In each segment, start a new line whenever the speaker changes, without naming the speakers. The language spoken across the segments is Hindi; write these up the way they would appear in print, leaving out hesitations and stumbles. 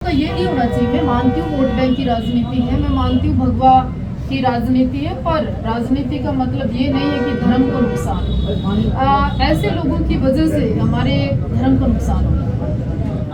का ये नहीं होना चाहिए। मैं मानती हूँ वोट बैंक की राजनीति है, मैं मानती हूँ भगवा की राजनीति है, पर राजनीति का मतलब ये नहीं है कि धर्म को नुकसान हो। ऐसे लोगों की वजह से हमारे धर्म को नुकसान हो।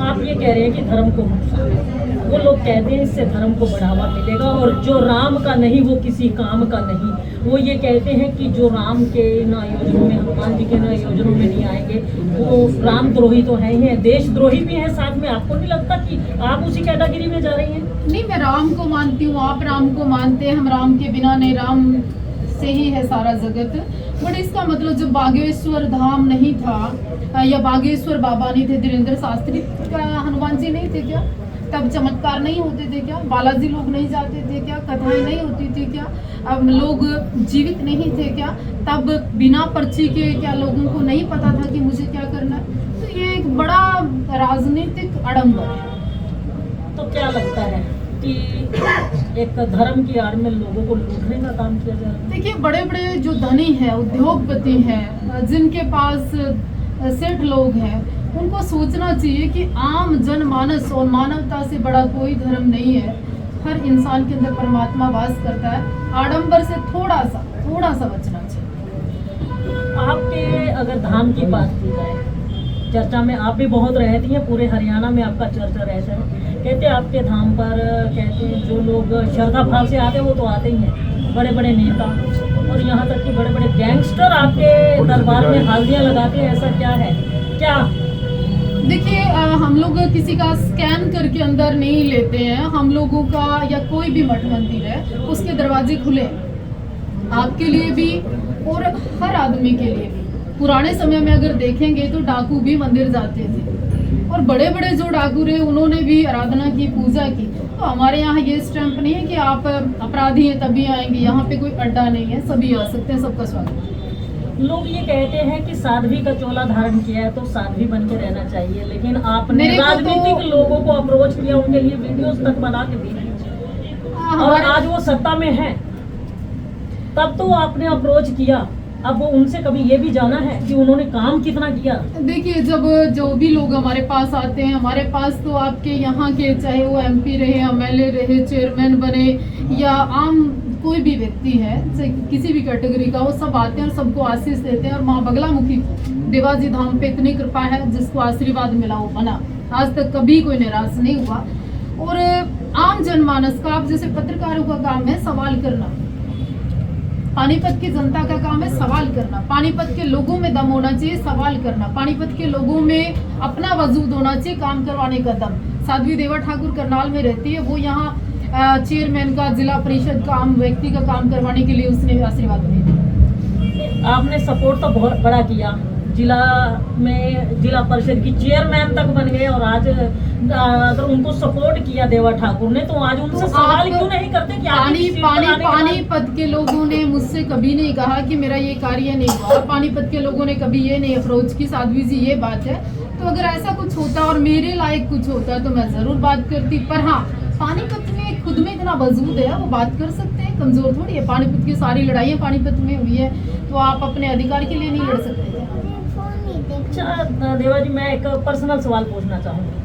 आप ये कह रहे हैं कि धर्म को नुकसान है, वो लोग कहते हैं इससे धर्म को बढ़ावा मिलेगा, और जो राम का नहीं वो किसी काम का नहीं। वो ये कहते हैं कि जो राम के इन आयोजनों में, हनुमान जी के इन आयोजनों में नहीं आएंगे वो रामद्रोही तो है ही है, देशद्रोही भी है साथ में। आपको नहीं लगता कि आप उसी कैटेगरी में जा रही हैं?
नहीं, मैं राम को मानती हूँ, आप राम को मानते हैं, हम राम के बिना नहीं, राम से ही है सारा जगत। बट इसका मतलब जब बागेश्वर धाम नहीं था या बागेश्वर बाबा नहीं थे, धीरेन्द्र शास्त्री का हनुमान जी नहीं थे क्या? तब चमत्कार नहीं होते थे क्या? बालाजी लोग नहीं जाते थे क्या? कथाएं नहीं होती थी क्या? अब लोग जीवित नहीं थे क्या? तब बिना पर्ची के क्या लोगों को नहीं पता था कि मुझे क्या करना है? तो ये एक बड़ा राजनीतिक आडंबर है।
तो क्या लगता है कि एक धर्म की आड़ में लोगों को लूटने का काम किया जा रहा है?
देखिए, बड़े बड़े जो धनी हैं, उद्योगपति हैं, जिनके पास सेठ लोग हैं, उनको सोचना चाहिए कि आम जनमानस और मानवता से बड़ा कोई धर्म नहीं है। हर इंसान के अंदर परमात्मा वास करता है। आडंबर से थोड़ा सा बचना चाहिए।
आपके अगर धाम की बात की जाए, चर्चा में आप भी बहुत रहती हैं, पूरे हरियाणा में आपका चर्चा रहता है। कहते हैं आपके धाम पर, कहते हैं जो लोग श्रद्धा भाव से आते हैं वो तो आते ही हैं, बड़े बड़े नेता और यहाँ तक कि बड़े बड़े गैंगस्टर आपके दरबार में हाजिरियाँ लगाते हैं। ऐसा क्या है? क्या
देखिए, हम लोग किसी का स्कैन करके अंदर नहीं लेते हैं। हम लोगों का या कोई भी मठ मंदिर है, उसके दरवाजे खुले हैं आपके लिए भी और हर आदमी के लिए भी। पुराने समय में अगर देखेंगे तो डाकू भी मंदिर जाते थे, और बड़े बड़े जो डाकू रहे उन्होंने भी आराधना की, पूजा की। तो हमारे यहाँ ये स्टैंप नहीं है कि आप अपराधी हैं तभी आएंगे। यहाँ पे कोई अड्डा नहीं है, सभी आ सकते हैं, सबका स्वागत है।
लोग ये कहते हैं कि साध्वी का चोला धारण किया है तो साध्वी बन के रहना चाहिए, लेकिन आपने राजनीतिक लोगों को अप्रोच किया, उनके लिए वीडियोस तक बना के दी, और आज वो सत्ता में है, तब तो आपने अप्रोच किया। अब वो उनसे कभी ये भी जाना है कि उन्होंने काम कितना किया?
देखिए, जब जो भी लोग हमारे पास आते हैं, हमारे पास तो आपके यहाँ के, चाहे वो MP रहे, MLA रहे, चेयरमैन बने या आम कोई भी व्यक्ति है, किसी भी कैटेगरी का, वो सब आते हैं और सबको आशीष देते हैं। और माँ बगलामुखी देवाजी धाम पे इतनी कृपा है, जिसको आशीर्वाद मिला वो बना, आज तक कभी कोई निराश नहीं हुआ। और आम जनमानस का, आप जैसे पत्रकारों का काम है सवाल करना, पानीपत की जनता का काम है सवाल करना। पानीपत के लोगों में दम होना चाहिए, सवाल करना। पानीपत के लोगों में अपना वजूद होना चाहिए, काम करवाने का दम। साध्वी देवा ठाकुर करनाल में रहती है, वो यहाँ चेयरमैन का, जिला परिषद का, आम व्यक्ति का काम करवाने के लिए उसने आशीर्वाद दिया।
आपने सपोर्ट तो बहुत बड़ा किया, जिला में जिला परिषद की चेयरमैन तक बन गए, और आज अगर उनको सपोर्ट किया देवा ठाकुर ने, तो आज उनसे सवाल क्यों नहीं करते कि
पानीपत के लोगों ने मुझसे कभी नहीं कहा कि मेरा ये कार्य नहीं हुआ। पानीपत के लोगों ने कभी ये नहीं अप्रोच की, साध्वी जी ये बात है। तो अगर ऐसा कुछ होता और मेरे लायक कुछ होता तो मैं जरूर बात करती। पर हाँ, पानीपत में खुद में इतना वजूद है, वो बात कर सकते हैं, कमजोर थोड़ी है। पानीपत की सारी लड़ाइयाँ पानीपत में हुई है, तो आप अपने अधिकार के लिए नहीं लड़ सकते।
अच्छा देवा जी, मैं एक पर्सनल सवाल पूछना चाहूँगी।